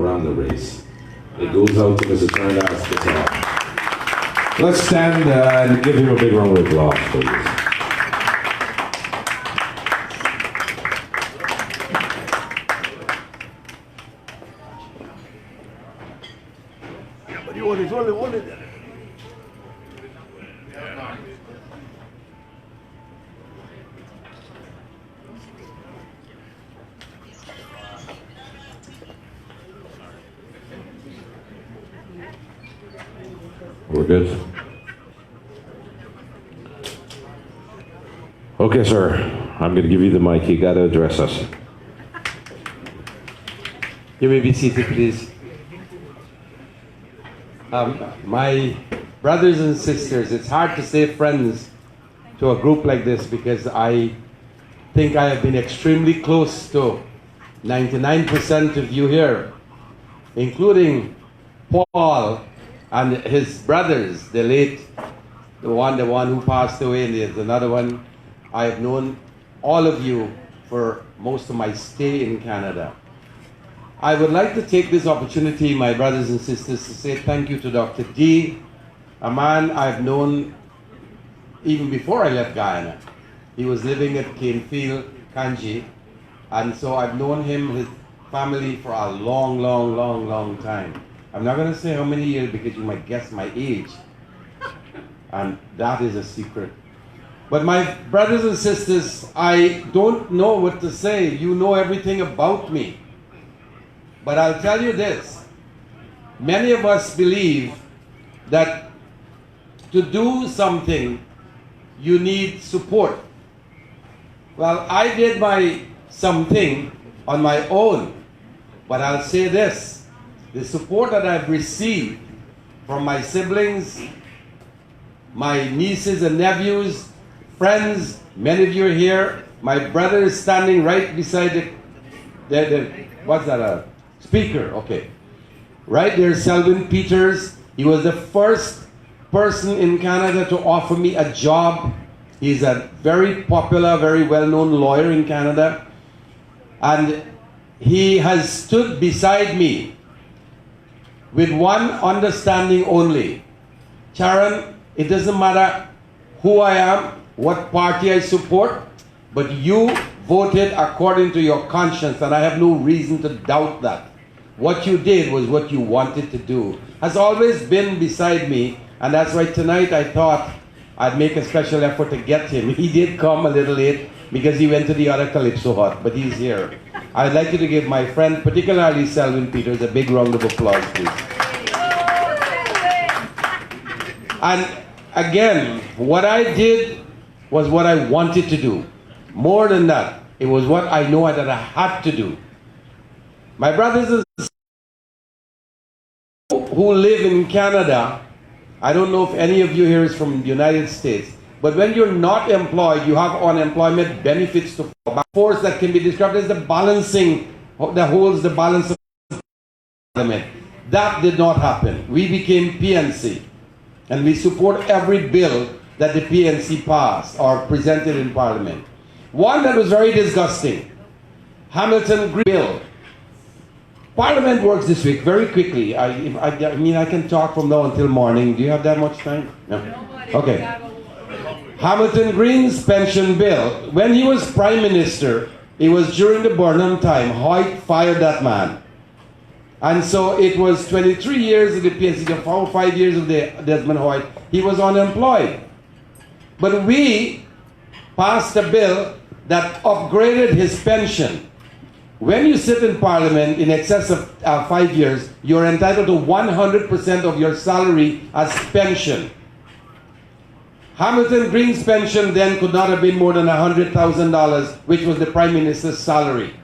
ran the race. It goes out to Mr. Charrandass Persaud. Let's stand and give him a big round of applause, please. We're good. Okay, sir. I'm going to give you the mic. You got to address us. You may be seated, please. My brothers and sisters, it's hard to say friends to a group like this because I think I have been extremely close to 99% of you here, including Paul and his brothers, the one who passed away, and there's another one. I have known all of you for most of my stay in Canada. I would like to take this opportunity, my brothers and sisters, to say thank you to Dr. D, a man I've known even before I left Guyana. He was living at Canefield, Kanji, and so I've known him, his family, for a long, long, long, long time. I'm not going to say how many years because you might guess my age, and that is a secret. But my brothers and sisters, I don't know what to say. You know everything about me. But I'll tell you this. Many of us believe that to do something, you need support. Well, I did my something on my own. But I'll say this. The support that I've received from my siblings, my nieces and nephews, friends, many of you are here. My brother is standing right beside the what's that, speaker, okay. Right there, Selwyn Peters. He was the first person in Canada to offer me a job. He's a very popular, very well-known lawyer in Canada. And he has stood beside me with one understanding only. Charan, it doesn't matter who I am, what party I support, but you voted according to your conscience, and I have no reason to doubt that. What you did was what you wanted to do. Has always been beside me, and that's why tonight I thought I'd make a special effort to get him. He did come a little late because he went to the other Calypso Hut, but he's here. I'd like you to give my friend, particularly Selwyn Peters, a big round of applause, please. And again, what I did was what I wanted to do. More than that, it was what I know that I had to do. My brothers and sisters who live in Canada, I don't know if any of you here is from the United States, but when you're not employed, you have unemployment benefits to fall back. Force that can be described as the balancing, that holds the balance of Parliament. That did not happen. We became PNC, and we support every bill that the PNC passed or presented in Parliament. One that was very disgusting, Hamilton Green Bill. Parliament works this week very quickly. I mean, I can talk from now until morning. Do you have that much time? No. Okay. Hamilton Green's pension bill. When he was Prime Minister, it was during the Burnham time. Hoyt fired that man. And so it was 23 years of the PNC, 4 or 5 years of the Desmond Hoyt. He was unemployed. But we passed a bill that upgraded his pension. When you sit in Parliament in excess of 5 years, you're entitled to 100% of your salary as pension. Hamilton Green's pension then could not have been more than $100,000, which was the Prime Minister's salary.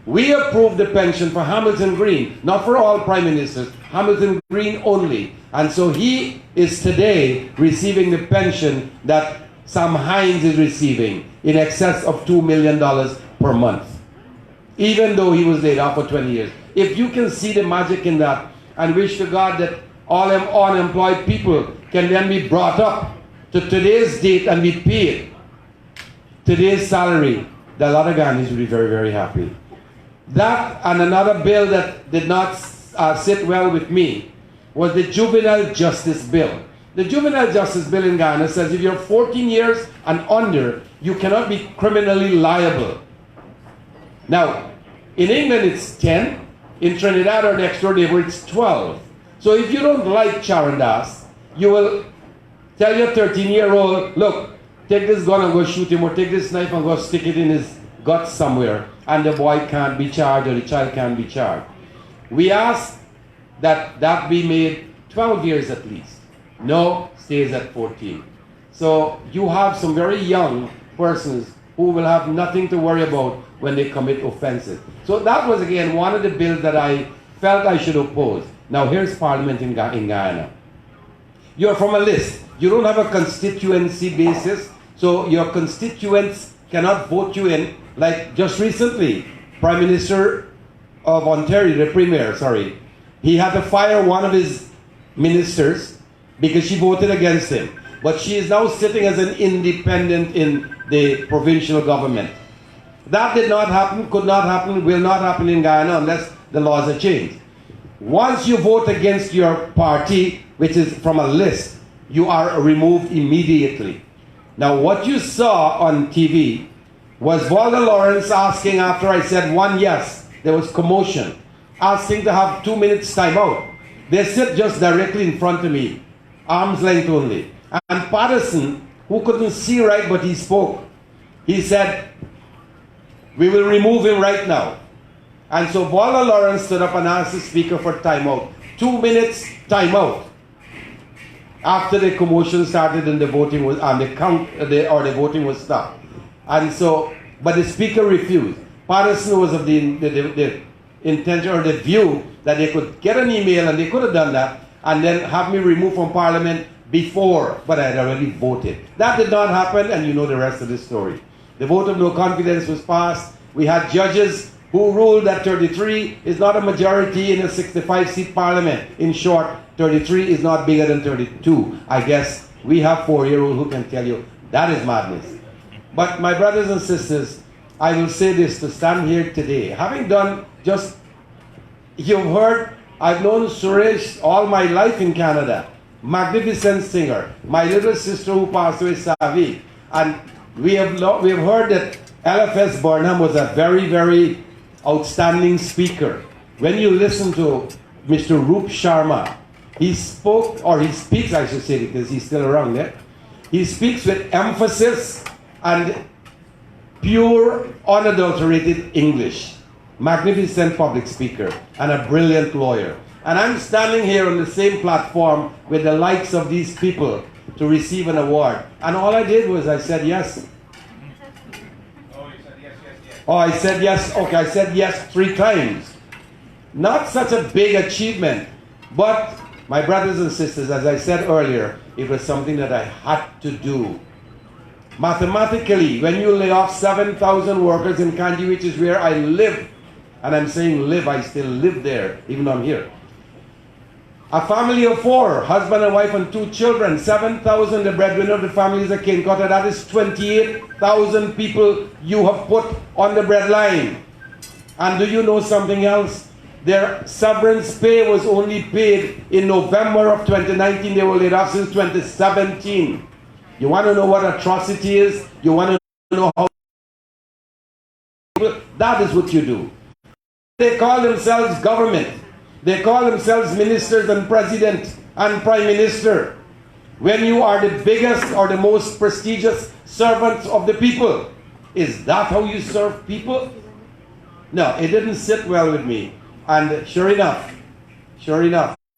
We approved the pension for Hamilton Green, not for all Prime Ministers, Hamilton Green only. And so he is today receiving the pension that Sam Hines is receiving, in excess of $2 million per month, even though he was laid off for 20 years. If you can see the magic in that, and wish to God that all unemployed people can then be brought up to today's date and be paid today's salary, the lot of Ghanaians will be very, very happy. That and another bill that did not sit well with me was the Juvenile Justice Bill. The Juvenile Justice Bill in Ghana says if you're 14 years and under, you cannot be criminally liable. Now, in England it's 10, in Trinidad or next door neighbor it's 12. So if you don't like Charrandass, you will tell your 13-year-old, look, take this gun and go shoot him, or take this knife and go stick it in his gut somewhere, and the boy can't be charged or the child can't be charged. We ask that that be made 12 years at least. No, stays at 14. So you have some very young persons who will have nothing to worry about when they commit offenses. So that was again one of the bills that I felt I should oppose. Now here's Parliament in Guyana. You're from a list. You don't have a constituency basis, so your constituents cannot vote you in. Like just recently, Prime Minister of Ontario, the Premier, sorry, he had to fire one of his ministers because she voted against him. But she is now sitting as an independent in the provincial government. That did not happen, could not happen, will not happen in Guyana unless the laws are changed. Once you vote against your party, which is from a list, you are removed immediately. Now what you saw on TV was Walter Lawrence asking, after I said one yes, there was commotion, asking to have 2 minutes time out. They sit just directly in front of me, arm's length only. And Patterson, who couldn't see right but he spoke, he said, we will remove him right now. And so Walter Lawrence stood up and asked the speaker for time out. 2 minutes time out. After the commotion started and the voting was the voting was stopped. And so, but the speaker refused. Patterson was of the intention or the view that they could get an email, and they could have done that, and then have me removed from Parliament before, but I had already voted. That did not happen, and you know the rest of the story. The vote of no confidence was passed. We had judges who ruled that 33 is not a majority in a 65-seat Parliament. In short, 33 is not bigger than 32. I guess we have 4-year-olds who can tell you that is madness. But my brothers and sisters, I will say this to stand here today. Having done just, you've heard, I've known Suresh all my life in Canada. Magnificent singer. My little sister who passed away, Savi. And we have heard that LFS Burnham was a very, very outstanding speaker. When you listen to Mr. Roop Sharma, he spoke, or he speaks, I should say, because he's still around there. He speaks with emphasis and pure, unadulterated English. Magnificent public speaker and a brilliant lawyer. And I'm standing here on the same platform with the likes of these people to receive an award. And all I did was I said yes. Oh, you said yes, yes, yes. Oh, I said yes. Okay, I said yes 3 times. Not such a big achievement, but my brothers and sisters, as I said earlier, it was something that I had to do. Mathematically, when you lay off 7,000 workers in Kandy, which is where I live, and I'm saying live, I still live there, even though I'm here. A family of 4, husband and wife and 2 children, 7,000, the breadwinner of the family is a king cutter. That is 28,000 people you have put on the bread line. And do you know something else? Their severance pay was only paid in November of 2019. They were laid off since 2017. You want to know what atrocity is? You want to know how? That is what you do. They call themselves government. They call themselves ministers and president and prime minister. When you are the biggest or the most prestigious servants of the people, is that how you serve people? No, it didn't sit well with me. And sure enough,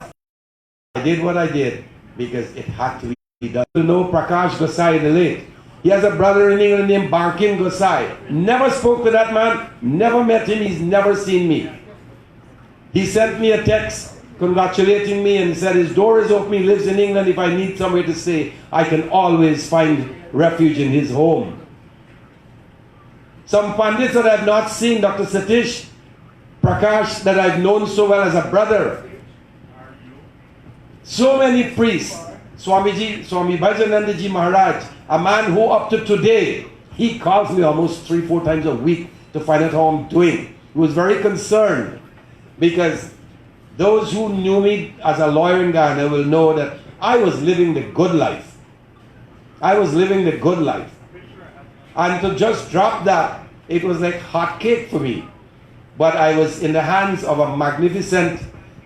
I did what I did because it had to be done. You know Prakash Gosai the late. He has a brother in England named Bankim Gosai. Never spoke to that man, never met him, he's never seen me. He sent me a text congratulating me and said his door is open, he lives in England, if I need somewhere to stay, I can always find refuge in his home. Some pandits that I've not seen, Dr. Satish Prakash, that I've known so well as a brother. So many priests. Swami Bhajanandaji Maharaj, a man who up to today, he calls me almost 3-4 times a week to find out how I'm doing. He was very concerned because those who knew me as a lawyer in Ghana will know that I was living the good life. I was living the good life. And to just drop that, it was like hot cake for me. But I was in the hands of a magnificent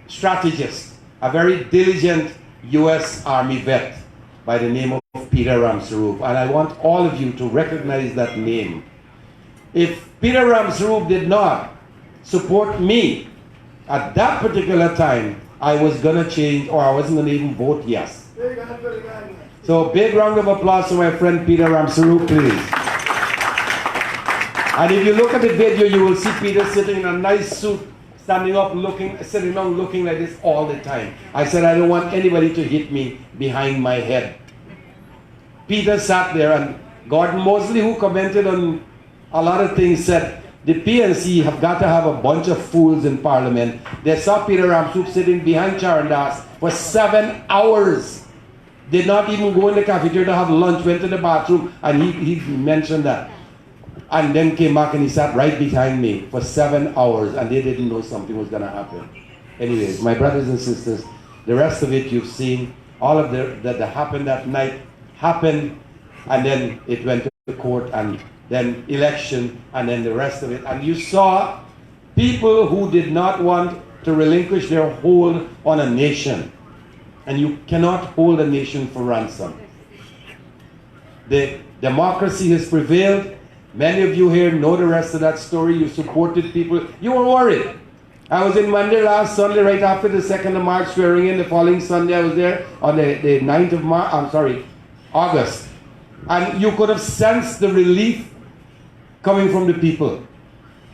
strategist, a very diligent US Army vet by the name of Peter Ramsaroop. And I want all of you to recognize that name. If Peter Ramsaroop did not support me at that particular time, I was going to change, or I wasn't going to even vote yes. So big round of applause to my friend Peter Ramsaroop, please. And if you look at the video, you will see Peter sitting in a nice suit, standing up, sitting down, looking like this all the time. I said, I don't want anybody to hit me behind my head. Peter sat there, and Gordon Mosley, who commented on a lot of things, said, the PNC have got to have a bunch of fools in Parliament. They saw Peter Ramsaroop sitting behind Charrandass for 7 hours. Did not even go in the cafeteria to have lunch, went to the bathroom, and he mentioned that. And then came back and he sat right behind me for 7 hours, and they didn't know something was going to happen. Anyways, my brothers and sisters, the rest of it you've seen. All of that happened that night happened, and then it went to the court, and then election, and then the rest of it. And you saw people who did not want to relinquish their hold on a nation. And you cannot hold a nation for ransom. The democracy has prevailed. Many of you here know the rest of that story. You supported people. You were worried. I was in Monday last Sunday, right after the 2nd of March swearing in. The following Sunday, I was there on the 9th of August. And you could have sensed the relief coming from the people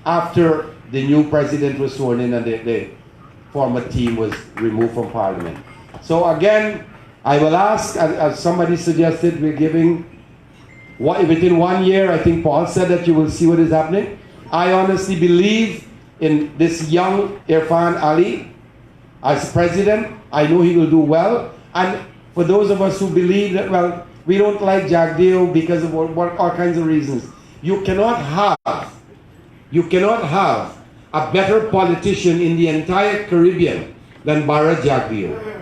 after the new president was sworn in and the former team was removed from Parliament. So again, I will ask, as somebody suggested, we're giving, within 1 year, I think Paul said that you will see what is happening. I honestly believe in this young Irfan Ali as president. I know he will do well. And for those of us who believe that, well, we don't like Jagdeo because of all kinds of reasons. You cannot have a better politician in the entire Caribbean than Bara Jagdeo.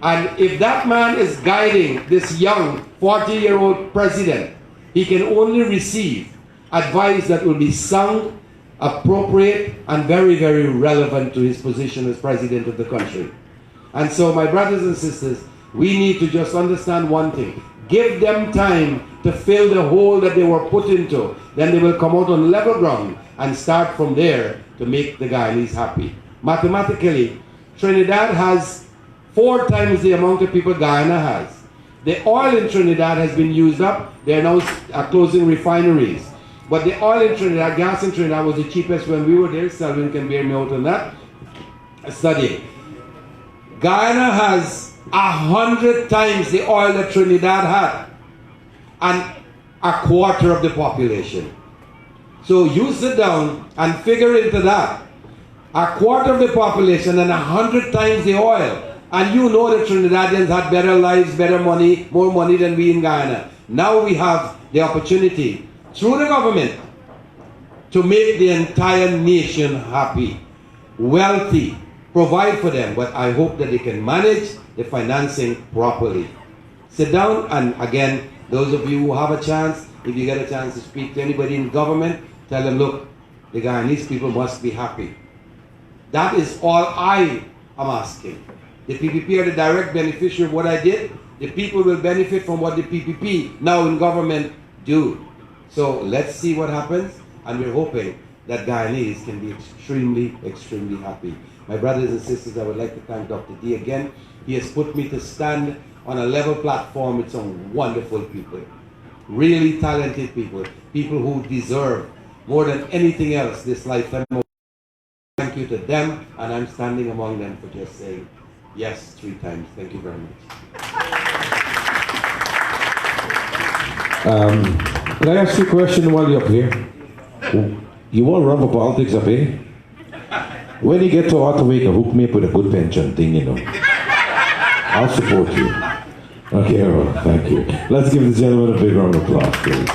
And if that man is guiding this young 40-year-old president, he can only receive advice that will be sound, appropriate, and very, very relevant to his position as president of the country. And so, my brothers and sisters, we need to just understand one thing. Give them time to fill the hole that they were put into. Then they will come out on level ground and start from there to make the Guyanese happy. Mathematically, Trinidad has 4 times the amount of people Guyana has. The oil in Trinidad has been used up. They are now closing refineries. But the oil in Trinidad, gas in Trinidad was the cheapest when we were there. Selvin can bear me out on that study. Guyana has 100 times the oil that Trinidad had, and 1/4 of the population. So you sit down and figure into that. 1/4 of the population and 100 times the oil. And you know the Trinidadians had better lives, better money, more money than we in Guyana. Now we have the opportunity, through the government, to make the entire nation happy, wealthy, provide for them. But I hope that they can manage the financing properly. Sit down, and again, those of you who have a chance, if you get a chance to speak to anybody in government, tell them, look, the Guyanese people must be happy. That is all I am asking. The PPP are the direct beneficiary of what I did. The people will benefit from what the PPP now in government do. So let's see what happens, and we're hoping that Guyanese can be extremely, extremely happy. My brothers and sisters, I would like to thank Dr. D again. He has put me to stand on a level platform with some wonderful people, really talented people, people who deserve more than anything else this lifetime. Thank you to them, and I'm standing among them for just saying yes 3 times. Thank you very much. Can I ask you a question while you're up here? You want to run for politics up here? When you get to Ottawa, hook me up with a good pension thing, you know. I'll support you. Okay, all right, thank you. Let's give this gentleman a big round of applause, please.